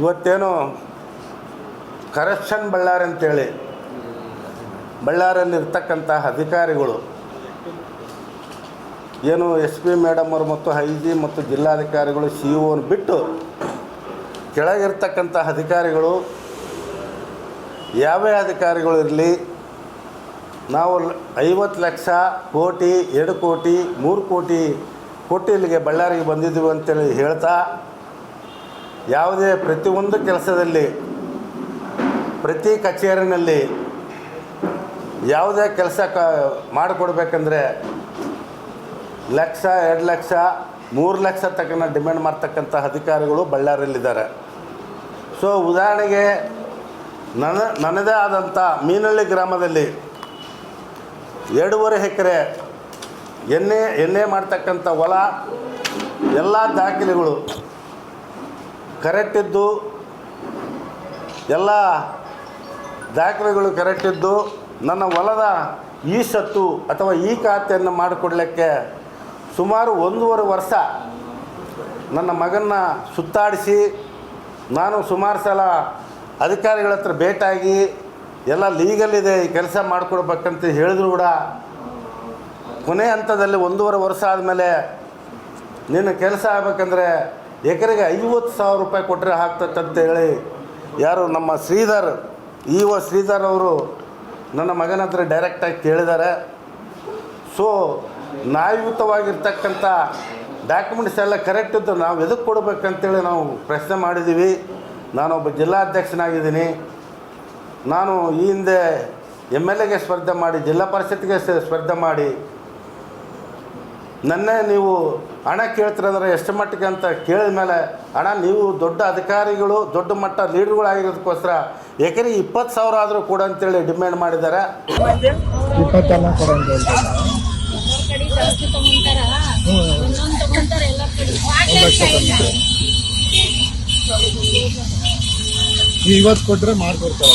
ಇವತ್ತೇನು ಕರಪ್ಷನ್ ಬಳ್ಳಾರಿ ಅಂತೇಳಿ ಬಳ್ಳಾರಿಯಲ್ಲಿರ್ತಕ್ಕಂಥ ಅಧಿಕಾರಿಗಳು ಏನು ಎಸ್ ಪಿ ಮೇಡಮ್ ಅವರು ಮತ್ತು ಐ ಜಿ ಮತ್ತು ಜಿಲ್ಲಾಧಿಕಾರಿಗಳು ಸಿ ಇ ಒನ ಬಿಟ್ಟು ಕೆಳಗಿರ್ತಕ್ಕಂಥ ಅಧಿಕಾರಿಗಳು ಯಾವೇ ಅಧಿಕಾರಿಗಳು ಇರಲಿ ನಾವು 50 ಲಕ್ಷ ಕೋಟಿ 2 ಕೋಟಿ 3 ಕೋಟಿ ಕೊಟ್ಟು ಇಲ್ಲಿಗೆ ಬಳ್ಳಾರಿಗೆ ಬಂದಿದ್ದೀವಿ ಅಂತೇಳಿ ಹೇಳ್ತಾ ಯಾವುದೇ ಪ್ರತಿಯೊಂದು ಕೆಲಸದಲ್ಲಿ ಪ್ರತಿ ಕಚೇರಿನಲ್ಲಿ ಯಾವುದೇ ಕೆಲಸ ಮಾಡಿಕೊಡ್ಬೇಕಂದ್ರೆ ಲಕ್ಷ 2 ಲಕ್ಷ 3 ಲಕ್ಷ ತನಕ ಡಿಮ್ಯಾಂಡ್ ಮಾಡ್ತಕ್ಕಂಥ ಅಧಿಕಾರಿಗಳು ಬಳ್ಳಾರಿಯಲ್ಲಿದ್ದಾರೆ. ಸೊ ಉದಾಹರಣೆಗೆ ನನ್ನದೇ ಆದಂಥ ಮೀನಹಳ್ಳಿ ಗ್ರಾಮದಲ್ಲಿ 2.5 ಎಕರೆ ಎಣ್ಣೆ ಮಾಡ್ತಕ್ಕಂಥ ಹೊಲ ಎಲ್ಲ ದಾಖಲೆಗಳು ಕರೆಕ್ಟ್ ಇದ್ದು ಎಲ್ಲ ದಾಖಲೆಗಳು ಕರೆಕ್ಟ್ ಇದ್ದು ನನ್ನ ಹೊಲದ ಈ ಸತ್ತು ಅಥವಾ ಈ ಖಾತೆಯನ್ನು ಮಾಡಿಕೊಡ್ಲಿಕ್ಕೆ ಸುಮಾರು 1.5 ವರ್ಷ ನನ್ನ ಮಗನ್ನ ಸುತ್ತಾಡಿಸಿ ನಾನು ಸುಮಾರು ಸಲ ಅಧಿಕಾರಿಗಳ ಹತ್ರ ಭೇಟಿಯಾಗಿ ಎಲ್ಲ ಲೀಗಲ್ ಇದೆ ಈ ಕೆಲಸ ಮಾಡಿಕೊಡ್ಬೇಕಂತ ಹೇಳಿದ್ರು ಕೂಡ ಕೊನೆ ಹಂತದಲ್ಲಿ 1.5 ವರ್ಷ ಆದಮೇಲೆ ನಿನ್ನ ಕೆಲಸ ಆಗಬೇಕಂದ್ರೆ ಎಕರೆಗೆ 50,000 ರೂಪಾಯಿ ಕೊಟ್ಟರೆ ಆಗ್ತದಂತ ಹೇಳಿ ಯಾರು ನಮ್ಮ ಶ್ರೀಧರ್ ಶ್ರೀಧರ್ ಅವರು ನನ್ನ ಮಗನ ಹತ್ರ ಡೈರೆಕ್ಟಾಗಿ ಕೇಳಿದ್ದಾರೆ. ಸೊ ನ್ಯಾಯಯುತವಾಗಿರ್ತಕ್ಕಂಥ ಡಾಕ್ಯುಮೆಂಟ್ಸ್ ಎಲ್ಲ ಕರೆಕ್ಟ್ ಇದ್ದು ನಾವು ಎದಕ್ಕೆ ಕೊಡಬೇಕಂತೇಳಿ ನಾವು ಪ್ರಶ್ನೆ ಮಾಡಿದ್ದೀವಿ. ನಾನೊಬ್ಬ ಜಿಲ್ಲಾಧ್ಯಕ್ಷನಾಗಿದ್ದೀನಿ. ನಾನು ಈ ಹಿಂದೆ MLAಗೆ ಸ್ಪರ್ಧೆ ಮಾಡಿ ಜಿಲ್ಲಾ ಪರಿಷತ್ಗೆ ಸ್ಪರ್ಧೆ ಮಾಡಿ ನನ್ನೇ ನೀವು ಹಣ ಕೇಳ್ತೀರಂದ್ರೆ ಎಷ್ಟು ಮಟ್ಟಿಗೆ ಅಂತ ಕೇಳಿದ ಮೇಲೆ ಹಣ ನೀವು ದೊಡ್ಡ ಅಧಿಕಾರಿಗಳು ದೊಡ್ಡ ಮಟ್ಟ ಲೀಡರ್ಗಳಾಗಿರೋದಕ್ಕೋಸ್ಕರ ಎಕರೆ 20,000 ಆದರೂ ಕೂಡ ಅಂತೇಳಿ ಡಿಮ್ಯಾಂಡ್ ಮಾಡಿದ್ದಾರೆ. ಇವತ್ತು ಕೊಟ್ಟರೆ ಮಾಡ್ಕೊಡ್ತಾರೆ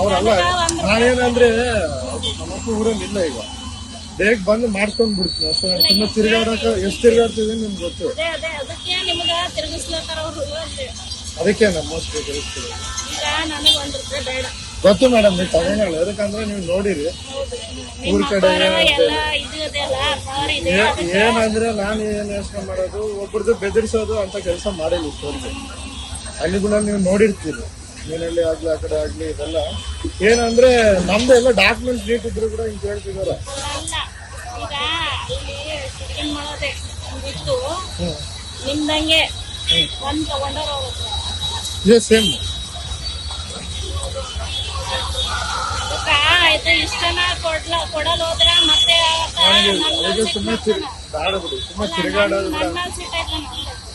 ಅವ್ರಲ್ಲ. ನಾನೇನಂದ್ರೆ ನಮ್ಮಪ್ಪ ಊರಲ್ಲಿ ಇಲ್ಲ, ಈಗ ಬೇಗ ಬಂದು ಮಾಡ್ಕೊಂಡ್ ಬಿಡ್ತೀನಿ ಅಷ್ಟೇ. ಸುಮ್ಮನೆ ತಿರ್ಗಾಡಕ ಎಷ್ಟು ತಿರ್ಗಾಡ್ತಿದ್ದೀನಿ ನಿಮ್ಗೆ ಗೊತ್ತು. ಅದಕ್ಕೆ ನಮ್ಮ ಗೊತ್ತು ಮೇಡಮ್. ನೀವು ತಗೊಂಡಲ್ಲ ಯಾಕಂದ್ರೆ ನೀವು ನೋಡಿರಿ ಊರ್ ಕಡೆ ಏನಂದ್ರೆ ನಾನು ಏನ್ ಯೋಚನೆ ಮಾಡೋದು ಒಬ್ಬರದ್ದು ಬೆದರಿಸೋದು ಅಂತ ಕೆಲಸ ಮಾಡಿಲ್ಲ ಇಷ್ಟವರೆಗೆ. ಅಲ್ಲಿ ಕೂಡ ನೀವು ನೋಡಿರ್ತೀರಿ ಮನೆಯಲ್ಲಿ ಆಗ್ಲಿ ಆ ಕಡೆ ಆಗ್ಲಿ ಇದೆಲ್ಲ ಏನಂದ್ರೆ ನಮ್ದು ಎಲ್ಲ ಡಾಕ್ಯುಮೆಂಟ್ಸ್ ನೀಟ್ ಇದ್ರು ಕೂಡ ಹಿಂಗೆ ಕೇಳ್ತಿದಾರ. ಸೇಮ್ ಸುಮ್ಮನೆ ತಿರುಗಾಡೋದು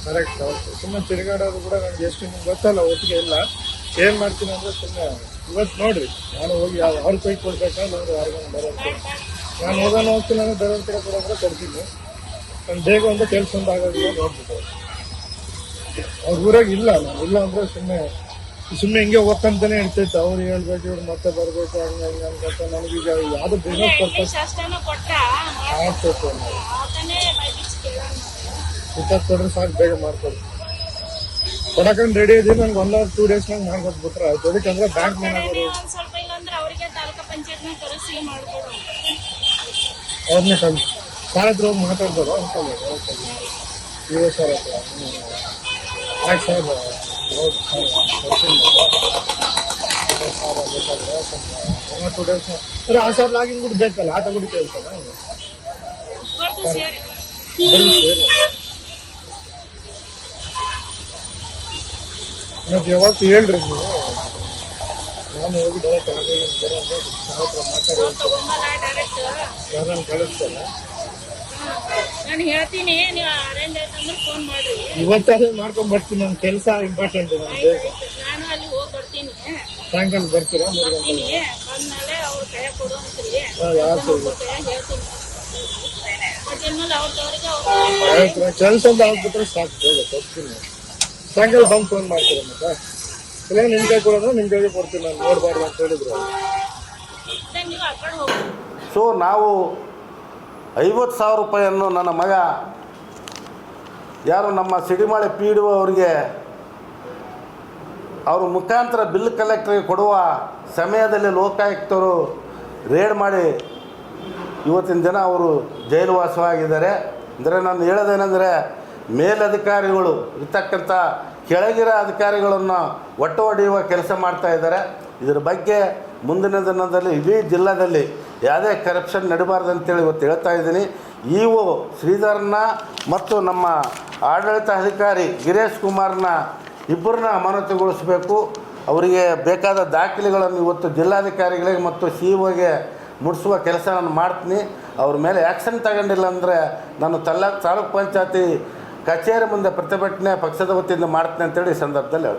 ಕರೆಕ್ಟ್. ಸುಮ್ಮನೆ ತಿರುಗಾಡೋದು ಕೂಡ ನನಗೆ ಎಷ್ಟು ನಿಮ್ಗೆ ಗೊತ್ತಲ್ಲ, ಒಟ್ಟಿಗೆ ಇಲ್ಲ. ಏನ್ ಮಾಡ್ತೀನಿ ಅಂದ್ರೆ ಸುಮ್ಮನೆ ಇವತ್ತು ನೋಡ್ರಿ ನಾನು ಹೋಗಿ ಅವ್ರ ಕೈ ಕೊಡ್ಬೇಕಂದ್ರೆ ನೋಡಿ ಯಾರಿಗೊಂದು ಬರೋದು ನಾನು ಹೋಗ್ತೀನಿ ಅಂದ್ರೆ ಬೇರೆಯವ್ರ ಕಡೆ ಕೊಡೋದ್ರೆ ಕೊಡ್ತೀನಿ. ನಾನು ಬೇಗ ಒಂದು ಕೆಲಸ ಒಂದು ಆಗೋದಿಲ್ಲ ನೋಡ್ಬಿಟ್ಟು ಅವ್ರ ಊರಾಗ ಇಲ್ಲ. ನಾನು ಇಲ್ಲ ಅಂದ್ರೆ ಸುಮ್ಮನೆ ಹಿಂಗೆ ಹೋಗ್ಕಂತಾನೆ ಇರ್ತೈತೆ. ಅವ್ರು ಹೇಳ್ಬೇಕು ಇವ್ರು ಮತ್ತೆ ಬರ್ಬೇಕು ಹಂಗೆ ಹಂಗೆ ಅನ್ಕೊಂತ ನನಗೀಗ ಯಾವ್ದು ಬಿಸ್ನೆಸ್ ಪರ್ಪಸ್ ಆಗ್ತೈತೆ. ಇಪ್ಪತ್ತು ಕೊಡ್ರೆ ಸಾಕು, ಬೇಗ ಮಾಡ್ಕೊಡ್ತೀನಿ. ಕೊಡಕಂಡ್ ರೆಡಿ ಇದೀನಿ. ನನ್ಗೆ 1 or 2 ಡೇಸ್ನಾಗ ಮಾಡ್ಕೊಟ್ಬಿಟ್ರೆ ಆಯ್ತು. ಅದಕ್ಕಂದ್ರೆ ಬ್ಯಾಂಕ್ ಮ್ಯಾನೇಜರ್ ಅವ್ರನ್ನೇ ಕಳ್ಸಿ ಸಾರ್ ಹತ್ರ ಹೋಗಿ ಮಾತಾಡ್ಬೋದು ಅನ್ಕೊಳ್ಳಿ. ಇವ ಸರ್ ಹತ್ರ ಆಯ್ತು ಸರ್ ಹೌದು ಸರ್ 2 ಡೇಸ್ ಸರ್. ಆ ಸರ್ ಲಾಗಿನ್ ಕೂಡ ಬೇಕಲ್ಲ, ಆಟ ಕೂಡ ಕೇಳ್ತಲ್ಲ ಮತ್ತೆ ಯಾವತ್ತು ಹೇಳ್ರಿ ನೀವು. ನಾನು ಹೋಗಿ ಡೈರೆಕ್ಟ್ ಮಾತಾಡಿ ಕಳಿಸ್ತೇನೆ. ಇವತ್ತಾದ್ರೆ ಮಾಡ್ಕೊಂಡ್ ಬರ್ತೀನಿ. ನನ್ನ ಕೆಲಸ ಇಂಪಾರ್ಟೆಂಟ್. ಸಾಯಂಕಾಲ ಬರ್ತೀರಾ? 3 ಗಂಟೆಗೆ ಕೆಲಸ ಅಂತ ಆಗ್ಬಿಟ್ರೆ ಸಾಕು, ಬೇಗ ಕೊಡ್ತೀನಿ. ಸಾಯಂಕಾಲ ಬಂದು ಫೋನ್ ಮಾಡ್ತೀರಾ ಮತ್ತೆ? ಇಲ್ಲ ನಿಮ್ ಕೈ ಕೊಡೋದು ನಿಮ್ ಕೈಗೆ ಕೊಡ್ತೀನಿ ನಾನು, ನೋಡಬಾರ್ದು ಅಂತ ಹೇಳಿದ್ರು. ಸೊ ನಾವು 50,000 ರೂಪಾಯಿಯನ್ನು ನನ್ನ ಮಗ ಯಾರು ನಮ್ಮ ಸಿಡಿಮಾಳೆ ಪಿ ಡಿ ಒ ಅವರಿಗೆ ಅವ್ರ ಮುಖಾಂತರ ಬಿಲ್ ಕಲೆಕ್ಟರ್ಗೆ ಕೊಡುವ ಸಮಯದಲ್ಲಿ ಲೋಕಾಯುಕ್ತರು ರೇಡ್ ಮಾಡಿ ಇವತ್ತಿನ ದಿನ ಅವರು ಜೈಲುವಾಸವಾಗಿದ್ದಾರೆ. ಅಂದರೆ ನಾನು ಹೇಳೋದೇನೆಂದರೆ ಮೇಲಧಿಕಾರಿಗಳು ಇರ್ತಕ್ಕಂಥ ಕೆಳಗಿರೋ ಅಧಿಕಾರಿಗಳನ್ನು ಒಟ್ಟು ಹೊಡೆಯುವ ಕೆಲಸ ಮಾಡ್ತಾ ಇದ್ದಾರೆ. ಇದರ ಬಗ್ಗೆ ಮುಂದಿನ ದಿನದಲ್ಲಿ ಇಡೀ ಜಿಲ್ಲಾದಲ್ಲಿ ಯಾವುದೇ ಕರಪ್ಷನ್ ನಡೀಬಾರ್ದು ಅಂತೇಳಿ ಇವತ್ತು ಹೇಳ್ತಾ ಇದ್ದೀನಿ. ಇ ಒ ಶ್ರೀಧರ್ನ ಮತ್ತು ನಮ್ಮ ಆಡಳಿತ ಅಧಿಕಾರಿ ಗಿರೀಶ್ ಕುಮಾರ್ನ ಇಬ್ಬರನ್ನ ಅಮಾನತುಗೊಳಿಸಬೇಕು. ಅವರಿಗೆ ಬೇಕಾದ ದಾಖಲೆಗಳನ್ನು ಇವತ್ತು ಜಿಲ್ಲಾಧಿಕಾರಿಗಳಿಗೆ ಮತ್ತು ಸಿ ಒಗೆ ಮುಡಿಸುವ ಕೆಲಸ ನಾನು ಮಾಡ್ತೀನಿ. ಅವ್ರ ಮೇಲೆ ಆ್ಯಕ್ಷನ್ ತಗೊಂಡಿಲ್ಲ ಅಂದರೆ ನಾನು ತಾಲೂಕ್ ಪಂಚಾಯತಿ ಕಚೇರಿ ಮುಂದೆ ಪ್ರತಿಭಟನೆ ಪಕ್ಷದ ವತಿಯಿಂದ ಮಾಡ್ತೀನಿ ಅಂತೇಳಿ ಈ ಸಂದರ್ಭದಲ್ಲಿ ಹೇಳ್ತೀನಿ.